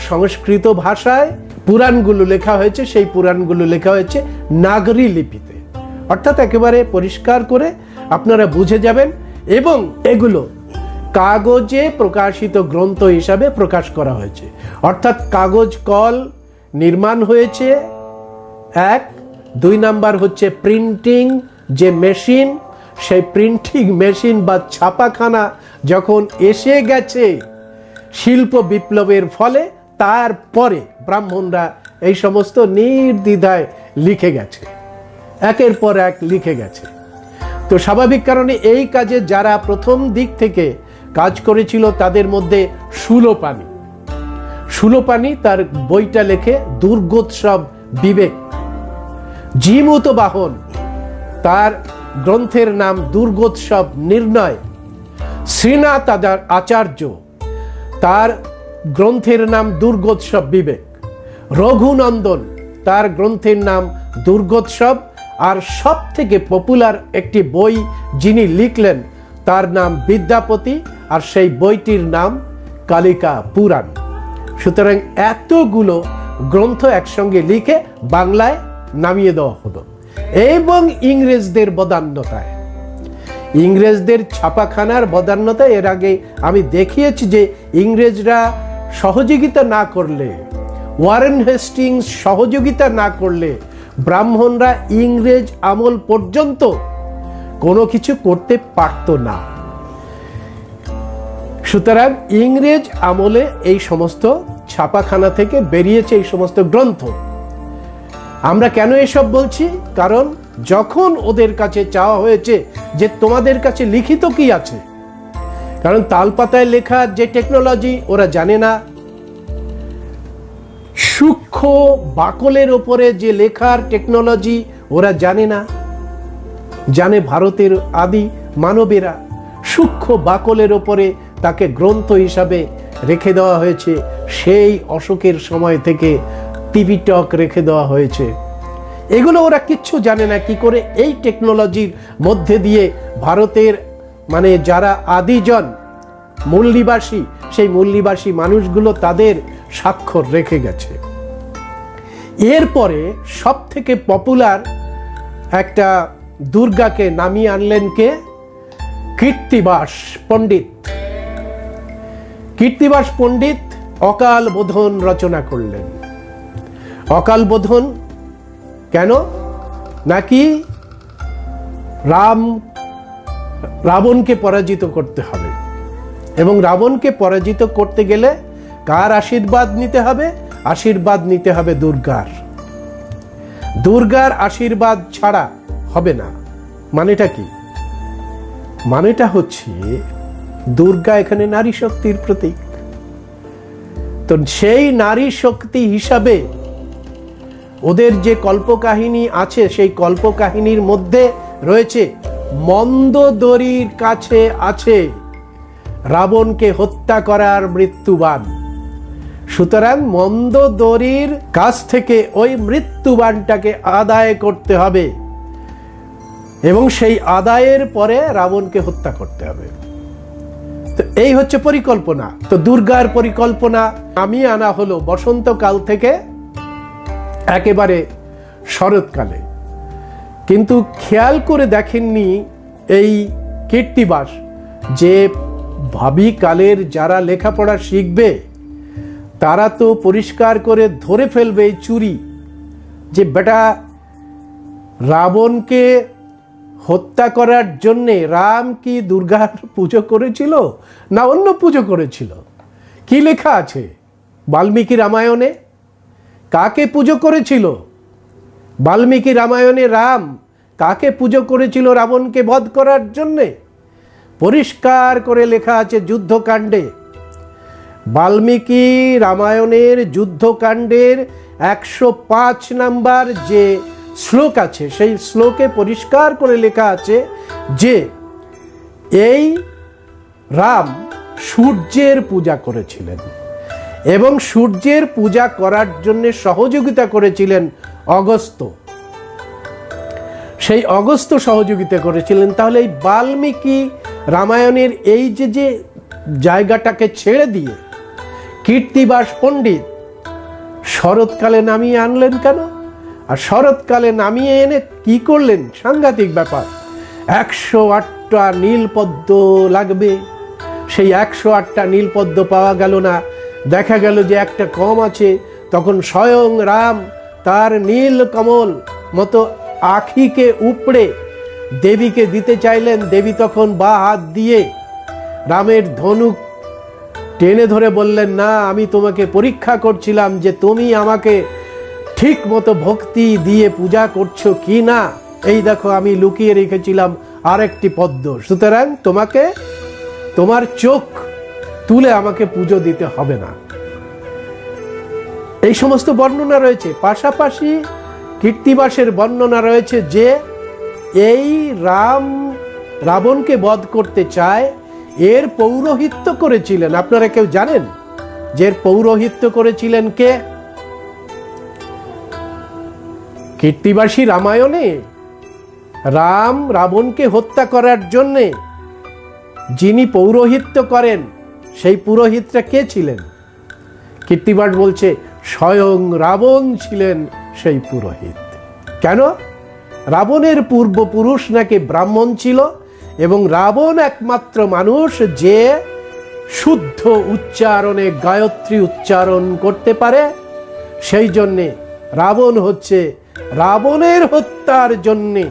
সংস্কৃত ভাষায়। পুরাণগুলো লেখা হয়েছে, সেই পুরাণগুলো লেখা হয়েছে নাগরী লিপিতে, অর্থাৎ একেবারে পরিষ্কার করে আপনারা বুঝে যাবেন। এবং এগুলো কাগজে প্রকাশিত গ্রন্থ হিসাবে প্রকাশ করা হয়েছে, অর্থাৎ কাগজ কল নির্মাণ হয়েছে। 1, 2 নাম্বার হচ্ছে প্রিন্টিং যে মেশিন, সেই প্রিন্টিং মেশিন বা ছাপাখানা যখন এসে গেছে শিল্প বিপ্লবের ফলে, তারপরে ব্রাহ্মণরা এই সমস্ত নির্দ্বিধায় লিখে গেছে, একের পর এক লিখে গেছে। তো স্বাভাবিক কারণে এই কাজে যারা প্রথম দিক থেকে কাজ করেছিল তাদের মধ্যে সুলোপানি তার বইটা লেখে দুর্গোৎসব বিবেক। জীমূত বাহন, তার গ্রন্থের নাম দুর্গোৎসব নির্ণয়। শ্রীনাথ আচার্য, তার গ্রন্থের নাম দুর্গোৎসব বিবেক। রঘুনন্দন, তার গ্রন্থের নাম দুর্গোৎসব। আর সব থেকে পপুলার একটি বই যিনি লিখলেন তার নাম বিদ্যাপতি, আর সেই বইটির নাম কালিকা পুরাণ। সুতরাং এতগুলো গ্রন্থ একসঙ্গে লিখে বাংলায় নামিয়ে দেওয়া হলো। এবং ইংরেজদের বদান্যতায়, ইংরেজদের ছাপাখানার বদান্যতায় এর আগে আমি দেখিয়েছি যে ইংরেজরা সহযোগিতা না করলে, ওয়ারেন হেস্টিংস সহযোগিতা না করলে ব্রাহ্মণরা ইংরেজ আমল পর্যন্ত কোনো কিছু করতে পারত না। সুতরাং ইংরেজ আমলে এই সমস্ত ছাপাখানা থেকে বেরিয়েছে এই সমস্ত গ্রন্থ। আমরা কেন এসব বলছি? কারণ যখন ওদের কাছে চাওয়া হয়েছে যে তোমাদের কাছে লিখিত কি আছে, কারণ তালপাতায় লেখা যে টেকনোলজি ওরা জানে না, সূক্ষ্ম বাকলের ওপরে যে লেখার টেকনোলজি ওরা জানে না। জানে ভারতের আদি মানবেরা, সূক্ষ্ম বাকলের ওপরে তাকে গ্রন্থ হিসাবে রেখে দেওয়া হয়েছে। সেই অশোকের সময় থেকে টিপিটক রেখে দেওয়া হয়েছে। এগুলো ওরা কিচ্ছু জানে না কি করে এই টেকনোলজির মধ্যে দিয়ে ভারতের যারা আদিজন মূল নিবাসী, সেই মূল নিবাসী মানুষগুলো তাদের স্বাক্ষর রেখে গেছে। এরপরে সব থেকে পপুলার একটা দুর্গাকে নামিয়ে আনলেন কে? কীর্তিবাস পণ্ডিত। কীর্তিবাস পণ্ডিত অকাল বোধন রচনা করলেন। অকাল বোধন কেন? নাকি রাবণকে পরাজিত করতে হবে, এবং রাবণকে পরাজিত করতে গেলে কার আশীর্বাদ নিতে হবে? আশীর্বাদ নিতে হবে দুর্গার। দুর্গার আশীর্বাদ ছাড়া হবে না। মানেটা কি? মানেটা হচ্ছে দুর্গা এখানে নারী শক্তির প্রতীক। তো সেই নারী শক্তি হিসাবে ওদের যে কল্পকাহিনী আছে, সেই কল্পকাহিনীর মধ্যে রয়েছে মন্দোদরীর কাছে আছে রাবণকে হত্যা করার মৃত্যুবাণ। সুতরাং মন্দোদরীর কাছ থেকে ওই মৃত্যুবাণটাকে আদায় করতে হবে, এবং সেই আদায়ের পরে রাবণকে হত্যা করতে হবে। তো এই হচ্ছে পরিকল্পনা। তো দুর্গার পরিকল্পনা নামিয়ে আনা হলো বসন্তকাল থেকে একেবারে শরৎকালে। কিন্তু খেয়াল করে দেখেননি এই কীর্তিবাস যে ভাবি কালের যারা লেখাপড়া শিখবে তারা তো পরিষ্কার করে ধরে ফেলবে এই চুরি, যে বেটা রাবণকে হত্যা করার জন্যে রাম কি দুর্গার পুজো করেছিল না অন্য পুজো করেছিল? কি লেখা আছে বাল্মীকি রামায়ণে? কাকে পুজো করেছিল? বাল্মীকি রামায়ণে রাম কাকে পুজো করেছিল রাবণকে বধ করার জন্যে? পরিষ্কার করে লেখা আছে যুদ্ধকাণ্ডে। বাল্মীকি রামায়ণের যুদ্ধকাণ্ডের 105 নাম্বার যে শ্লোক আছে, সেই শ্লোকে পরিষ্কার করে লেখা আছে যে এই রাম সূর্যের পূজা করেছিলেন, এবং সূর্যের পূজা করার জন্য সহযোগিতা করেছিলেন অগস্ত্য। সেই অগস্ত্য সহযোগিতা করেছিলেন। তাহলে এই বাল্মীকি রামায়ণের এই যে জায়গাটাকে ছেড়ে দিয়ে কীর্তিবাস পণ্ডিত শরৎকালে নামিয়ে আনলেন কেন? আর শরৎকালে নামিয়ে এনে কি করলেন? সাংঘাতিক ব্যাপার। 108টা নীলপদ্ম লাগবে। সেই 108টা নীলপদ্ম পাওয়া গেল না। দেখা গেল যে একটা কম আছে। তখন স্বয়ং রাম তার নীল কমল মতো আখিকে উপড়ে দেবীকে দিতে চাইলেন। দেবী তখন বা হাত দিয়ে রামের ধনুক টেনে ধরে বললেন, না, আমি তোমাকে পরীক্ষা করছিলাম যে তুমি আমাকে ঠিক মতো ভক্তি দিয়ে পূজা করছো কি না। এই দেখো আমি লুকিয়ে রেখেছিলাম আরেকটি পদ্ম, সুতরাং তোমাকে তোমার চোখ তুলে আমাকে পুজো দিতে হবে না। এই সমস্ত বর্ণনা রয়েছে। পাশাপাশি কীর্তিবাসের বর্ণনা রয়েছে যে এই রাম রাবণকে বধ করতে চায়, এর পৌরোহিত্য করেছিলেন। আপনারা কেউ জানেন যে এর পৌরোহিত্য করেছিলেন কে? কীর্তিবাসী রামায়ণে রাম রাবণকে হত্যা করার জন্যে যিনি পৌরোহিত্য করেন, সেই পুরোহিতটা কে ছিলেন? কীর্তিবাস বলছে স্বয়ং রাবণ ছিলেন সেই পুরোহিত। কেন? রাবণের পূর্বপুরুষ নাকি ব্রাহ্মণ ছিল, এবং রাবণ একমাত্র মানুষ যে শুদ্ধ উচ্চারণে গায়ত্রী উচ্চারণ করতে পারে। সেই জন্যে রাবণ হচ্ছে রাবণের হত্যার জন্যে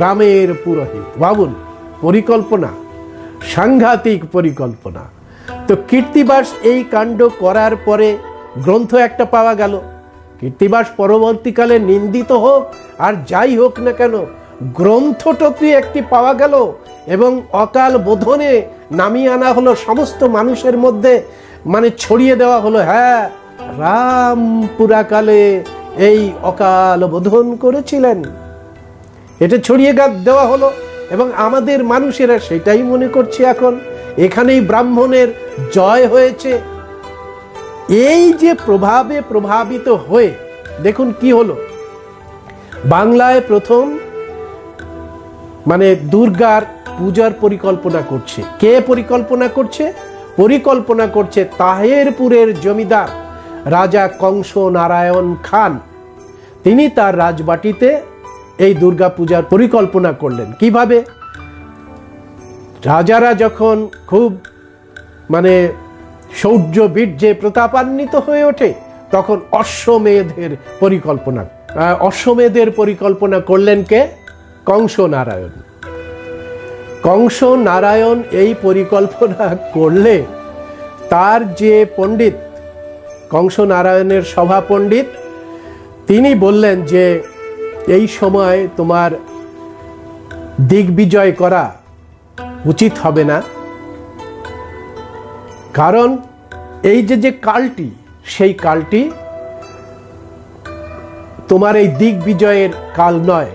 রামের পুরোহিত। ভাবুন, পরিকল্পনা, সাংঘাতিক পরিকল্পনা। তো কীর্তিবাস এই কাণ্ড করার পরে গ্রন্থ একটা পাওয়া গেল। কীর্তিবাস পরবর্তীকালে নিন্দিত হোক আর যাই হোক না কেন, গ্রন্থটুকু একটি পাওয়া গেল, এবং অকাল বোধনে নামিয়ে আনা হলো সমস্ত মানুষের মধ্যে, মানে ছড়িয়ে দেওয়া হলো, হ্যাঁ, রাম পুরাকালে এই অকাল বোধন করেছিলেন। এটা ছড়িয়ে দেওয়া হলো, এবং আমাদের মানুষেরা সেটাই মনে করছে এখন। এখানেই ব্রাহ্মণের জয় হয়েছে। এই যে প্রভাবে প্রভাবিত হয়ে দেখুন কি হলো। বাংলায় প্রথম মানে দুর্গার পূজার পরিকল্পনা করছে কে? পরিকল্পনা করছে তাহেরপুরের জমিদার রাজা কংস নারায়ণ খান, তিনি তার রাজবাটিতে এই দুর্গাপূজার পরিকল্পনা করলেন। কিভাবে? রাজারা যখন খুব শৌর্য বীর্যে প্রতাপান্বিত হয়ে ওঠে, তখন অশ্বমেধের পরিকল্পনা করলেন কে? কংস নারায়ণ। কংস নারায়ণ এই পরিকল্পনা করলে তার যে পণ্ডিত, কংস নারায়ণের সভা পণ্ডিত, তিনি বললেন যে এই সময় তোমার দিগ্বিজয় করা উচিত হবে না, কারণ এই যে কালটি, সেই কালটি তোমার এই দিগ্বিজয়ের কাল নয়।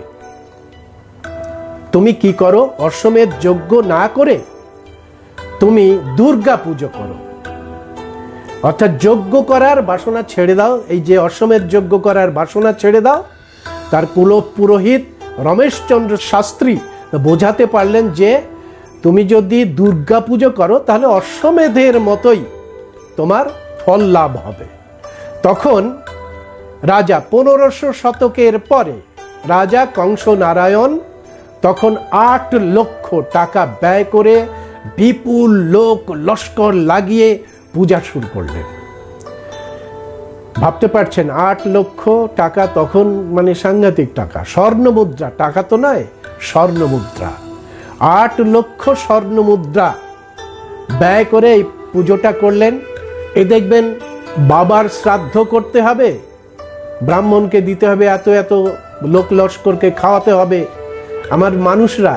তুমি কি করো? অশ্বমেধ যজ্ঞ না করে তুমি দুর্গা পুজো করো, অর্থাৎ যজ্ঞ করার বাসনা ছেড়ে দাও। এই যে অশ্বমেধ যজ্ঞ করার বাসনা ছেড়ে দাও। তার কুল পুরোহিত রমেশচন্দ্র শাস্ত্রী বোঝাতে পারলেন যে তুমি যদি দুর্গা পুজো করো তাহলে অশ্বমেধের মতোই তোমার ফল লাভ হবে। তখন রাজা 1500 শতকের পরে রাজা কংস নারায়ণ তখন 8 লক্ষ টাকা ব্যয় করে বিপুল লোক লস্কর লাগিয়ে পূজা শুরু করলেন। ভাবতে পারছেন 8 লক্ষ টাকা তখন সাংঘাতিক টাকা, স্বর্ণ মুদ্রা, টাকা তো নয়, স্বর্ণ মুদ্রা। 8 লক্ষ স্বর্ণ মুদ্রা ব্যয় করে এই পুজোটা করলেন। দেখবেন বাবার শ্রাদ্ধ করতে হবে, ব্রাহ্মণকে দিতে হবে, এত এত লোক লস্করকে খাওয়াতে হবে। আমার মানুষরা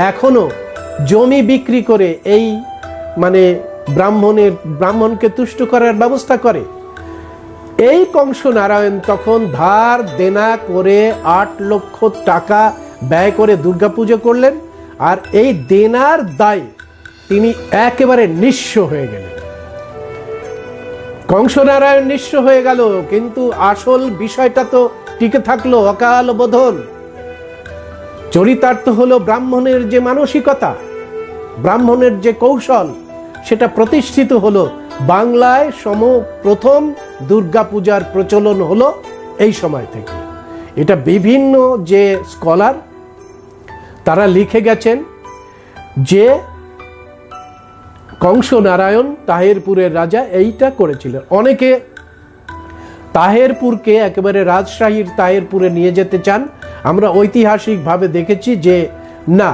এখনো জমি বিক্রি করে এই ব্রাহ্মণকে তুষ্ট করার ব্যবস্থা করে। এই কংস নারায়ণ তখন ধার দেনা করে 8 লক্ষ টাকা ব্যয় করে দুর্গাপুজো করলেন, আর এই দেনার দায়ে তিনি একেবারে নিঃস্ব হয়ে গেলেন। কংস নারায়ণ নিঃস্ব হয়ে গেল, কিন্তু আসল বিষয়টা তো টিকে থাকলো, অকাল বোধন। চরিতার্থ হলো ব্রাহ্মণের যে মানসিকতা, ব্রাহ্মণের যে কৌশল, সেটা প্রতিষ্ঠিত হলো। বাংলায় প্রথম দুর্গাপূজার প্রচলন হলো এই সময় থেকে। এটা বিভিন্ন যে স্কলার তারা লিখে গেছেন যে কংস নারায়ণ তাহেরপুরের রাজা এইটা করেছিলেন। অনেকে তাহেরপুরকে একেবারে রাজশাহীর তাহেরপুরে নিয়ে যেতে চান। আমরা ঐতিহাসিকভাবে দেখেছি যে না,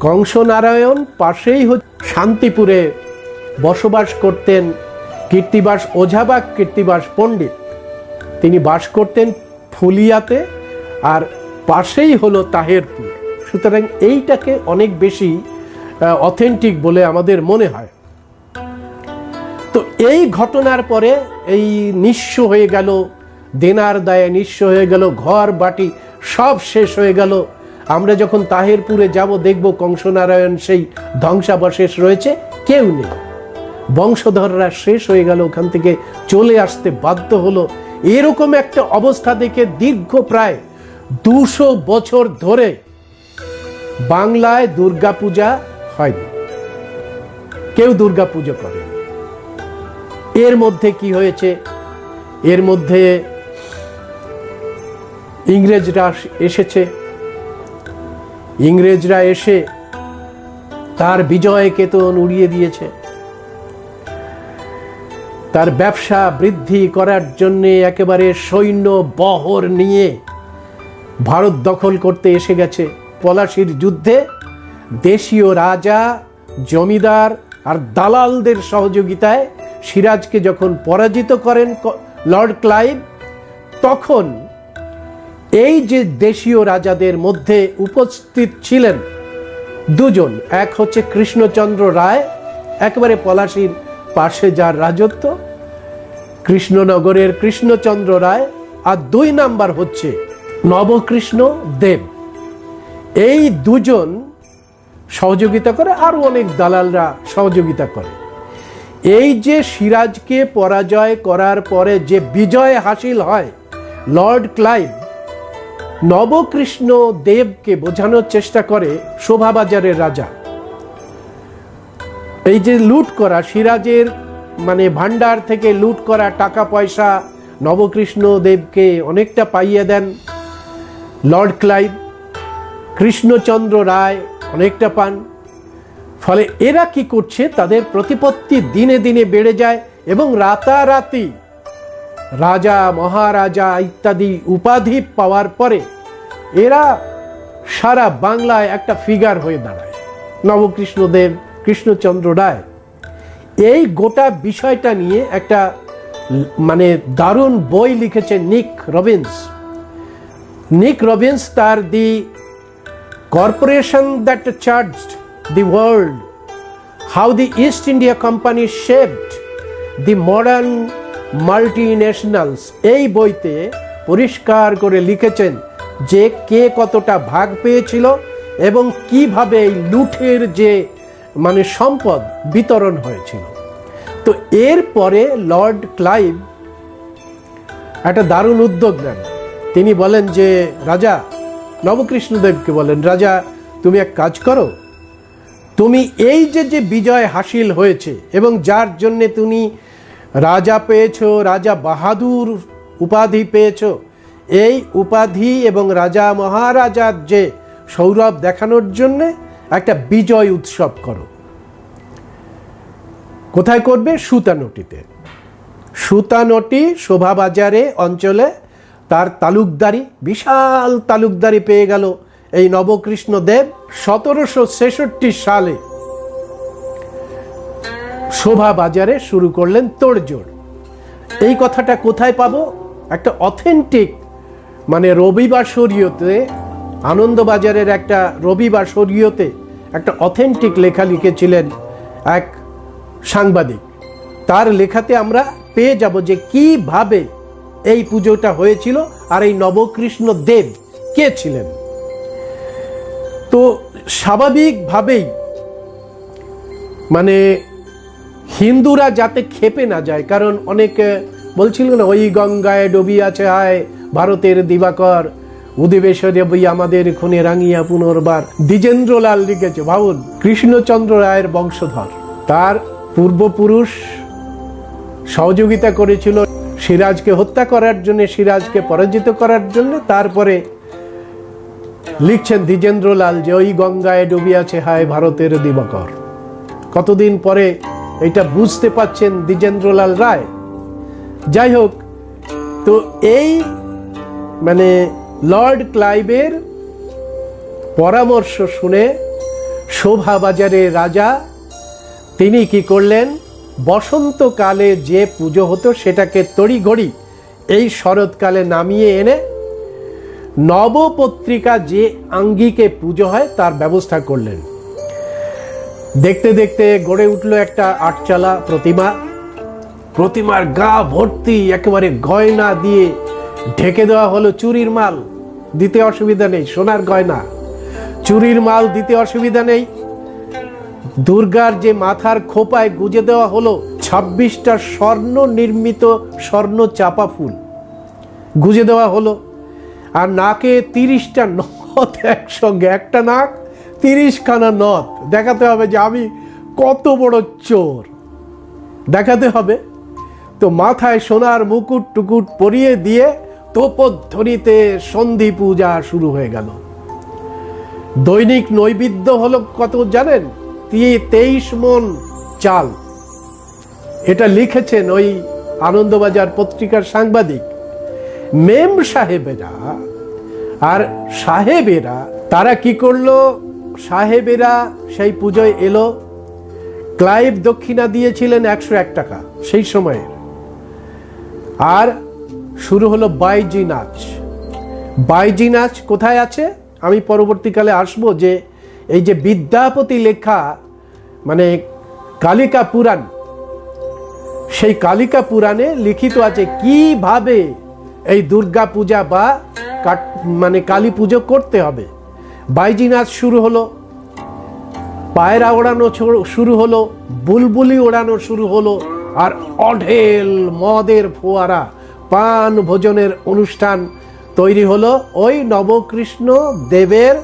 কংস নারায়ণ পাশেই শান্তিপুরে বসবাস করতেন কীর্তিবাস ওঝা বা কীর্তিবাস পণ্ডিত, তিনি বাস করতেন ফুলিয়াতে, আর পাশেই হলো তাহেরপুর। সুতরাং এইটাকে অনেক বেশি অথেন্টিক বলে আমাদের মনে হয়। তো এই ঘটনার পরে এই নিঃস্ব হয়ে গেল, দেনার দায়ে নিঃস্ব হয়ে গেল, ঘর বাটি সব শেষ হয়ে গেল। আমরা যখন তাহেরপুরে যাব দেখব কংস নারায়ণ সেই ধ্বংসাবশেষ রয়েছে, কেউ নেই, বংশধররা শেষ হয়ে গেল, ওখান থেকে চলে আসতে বাধ্য হলো। এরকম একটা অবস্থা দেখে দীর্ঘ প্রায় 200 বছর ধরে বাংলায় দুর্গাপূজা হয়নি, কেউ দুর্গাপুজো করে। এর মধ্যে কি হয়েছে? এর মধ্যে ইংরেজরা এসেছে। ইংরেজরা এসে তার বিজয় কেতন উড়িয়ে দিয়েছে। তার ব্যবসা বৃদ্ধি করার জন্য একেবারে সৈন্য বহর নিয়ে ভারত দখল করতে এসে গেছে। পলাশির যুদ্ধে দেশীয় রাজা, জমিদার আর দালালদের সহযোগিতায় সিরাজকে যখন পরাজিত করেন লর্ড ক্লাইভ, তখন এই যে দেশীয় রাজাদের মধ্যে উপস্থিত ছিলেন দুজন, এক হচ্ছে কৃষ্ণচন্দ্র রায়, একেবারে পলাশির পাশে যার রাজত্ব, কৃষ্ণনগরের কৃষ্ণচন্দ্র রায়, আর 2 নাম্বার হচ্ছে নবকৃষ্ণ দেব। এই দুজন সহযোগিতা করে, আরো অনেক দালালরা সহযোগিতা করে। এই যে সিরাজকে পরাজয় করার পরে যে বিজয় হাসিল হয়, লর্ড ক্লাইভ নবকৃষ্ণ দেবকে বোঝানোর চেষ্টা করে শোভাবাজারের রাজা, এই যে লুট করা, সিরাজের মানে ভান্ডার থেকে লুট করা টাকা পয়সা নবকৃষ্ণ দেবকে অনেকটা পাইয়ে দেন লর্ড ক্লাইভ। কৃষ্ণচন্দ্র রায় অনেকটা পান। ফলে এরা কি করছে, তাদের প্রতিপত্তি দিনে দিনে বেড়ে যায় এবং রাতারাতি রাজা মহারাজা ইত্যাদি উপাধি পাওয়ার পরে এরা সারা বাংলায় একটা ফিগার হয়ে দাঁড়ায়। নবকৃষ্ণদেব, কৃষ্ণচন্দ্র রায় এই গোটা বিষয়টা নিয়ে একটা মানে দারুণ বই লিখেছেন নিক রবিন্স। নিক রবিন্স তার the corporation that charged the world, how the East India Company shaped the modern multinationals, এই বইতে পরিষ্কার করে লিখেছেন যে কে কতটা ভাগ পেয়েছিল এবং কিভাবে এই লুঠের যে মানে সম্পদ বিতরণ হয়েছিল। তো এরপরে লর্ড ক্লাইভ একটা দারুণ উদ্যোগ নেন। তিনি বলেন যে রাজা নবকৃষ্ণদেবকে বলেন, রাজা তুমি এক কাজ করো, তুমি এই যে বিজয় হাসিল হয়েছে এবং যার জন্যে তুমি রাজা পেয়েছো, রাজা বাহাদুর উপাধি পেয়েছো, এই উপাধি এবং রাজা মহারাজার যে সৌরভ দেখানোর জন্যে একটা বিজয় উৎসব করো। কোথায় করবে? সুতানটিতে। সুতানটি শোভাবাজারে অঞ্চলে তার তালুকদারি, বিশাল তালুকদারি পেয়ে গেল এই নবকৃষ্ণ দেব। 1766 সালে শোভাবাজারে শুরু করলেন তোড়জোড়। এই কথাটা কোথায় পাবো? একটা অথেন্টিক মানে রবিবাসরীয়তে, আনন্দবাজারের একটা রবিবাসরীয়তে একটা অথেন্টিক লেখা লিখেছিলেন এক সাংবাদিক। তার লেখাতে আমরা পেয়ে যাব যে কিভাবে এই পুজোটা হয়েছিল আর এই নবকৃষ্ণ দেব কে ছিলেন। তো স্বাভাবিকভাবেই মানে হিন্দুরা যাতে খেপে না যায়, কারণ অনেকে বলছিল না ওই গঙ্গায় ডুবিয়াছে হায় ভারতের দিবাকর, উদিবেশরে বই আমাদের খুনে রাঙিয়া পুনর্বার। দ্বিজেন্দ্রলাল লিখেছে, ভাবুন কৃষ্ণচন্দ্র রায়ের বংশধর, তার পূর্বপুরুষ সহযোগিতা করেছিল সিরাজকে হত্যা করার জন্য, সিরাজকে পরাজিত করার জন্য। তারপরে লিখছেন দ্বিজেন্দ্রলাল যে ওই গঙ্গায় ডুবিয়াছে হায় ভারতের দিবাকর। কতদিন পরে এটা বুঝতে পাচ্ছেন দ্বিজেন্দ্রলাল রায়। যাই হোক, তো এই মানে লর্ড ক্লাইভের পরামর্শ শুনে শোভাবাজারের রাজা তিনি কি করলেন, বসন্তকালে যে পুজো হতো সেটাকে তড়িঘড়ি এই শরৎকালে নামিয়ে এনে নবপত্রিকা যে আঙ্গিকে পুজো হয় তার ব্যবস্থা করলেন। দেখতে দেখতে গড়ে উঠল একটা আটচালা প্রতিমা। প্রতিমার গা ভর্তি একেবারে গয়না দিয়ে ঢেকে দেওয়া হলো। চুরির মাল দিতে অসুবিধা নেই, সোনার গয়না, চুরির মাল দিতে অসুবিধা নেই। দুর্গার যে মাথার খোপায় গুজে দেওয়া হলো 26টা স্বর্ণ নির্মিত স্বর্ণ চাপা ফুল গুজে দেওয়া হলো। আর নাকে 30টা নথ একসঙ্গে, একটা নাক 30খানা নথ, দেখাতে হবে যে আমি কত বড় চোর, দেখাতে হবে। তো মাথায় সোনার মুকুট টুকুট পরিয়ে দিয়ে তোপধ্বনিতে সন্ধি পূজা শুরু হয়ে গেল। দৈনিক নৈবেদ্য হলো কত জানেন? 23 মণ চাল। এটা লিখেছেন ওই আনন্দবাজার পত্রিকার সাংবাদিক। মেম সাহেবেরা আর সাহেবেরা তারা কি করলো, সাহেবেরা সেই পুজোয় এলো। ক্লাইভ দক্ষিণা দিয়েছিলেন 101 টাকা সেই সময়ের। আর শুরু হলো বাইজি নাচ। বাইজি নাচ কোথায় আছে আমি পরবর্তীকালে আসবো, যে এই যে বিদ্যাপতি লেখা মানে কালিকা পুরাণ, সেই কালিকা পুরাণে লিখিত আছে কিভাবে এই দুর্গা পূজা বা মানে কালী পুজো করতে হবে। বাইজি নাচ শুরু হলো, পায়রা ওড়ানো শুরু হলো, বুলবুলি ওড়ানো শুরু হলো, আর অঢেল মদের ফোয়ারা, পান ভোজনের অনুষ্ঠান তৈরি হলো ওই নবকৃষ্ণ দেবের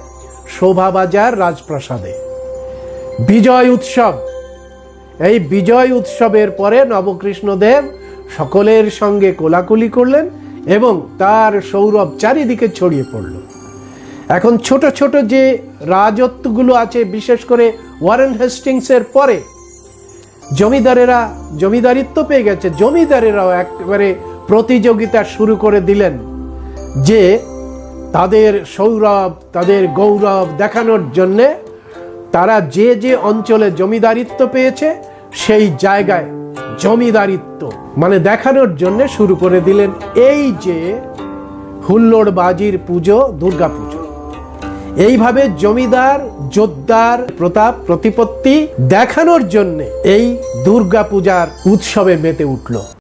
শোভাবাজার রাজপ্রাসাদে। বিজয় উৎসব এই বিজয় উৎসবের পরে নবকৃষ্ণদেব সকলের সঙ্গে কোলাকুলি করলেন এবং তার সৌরভ চারিদিকে ছড়িয়ে পড়ল। এখন ছোট ছোট যে রাজত্বগুলো আছে, বিশেষ করে ওয়ারেন হেস্টিংসের পরে জমিদারেরা জমিদারিত্ব পেয়ে গেছে, জমিদারেরাও একেবারে প্রতিযোগিতা শুরু করে দিলেন যে তাদের সৌরভ, তাদের গৌরব দেখানোর জন্যে তারা যে যে অঞ্চলে জমিদারিত্ব পেয়েছে সেই জায়গায় জমিদারিত্ব মানে দেখানোর জন্য শুরু করে দিলেন এই যে হুল্লোড়বাজির পুজো, দুর্গা পুজো। এইভাবে জমিদার যোদ্ধার প্রতাপ প্রতিপত্তি দেখানোর জন্য এই দুর্গা পূজার উৎসবে মেতে উঠল।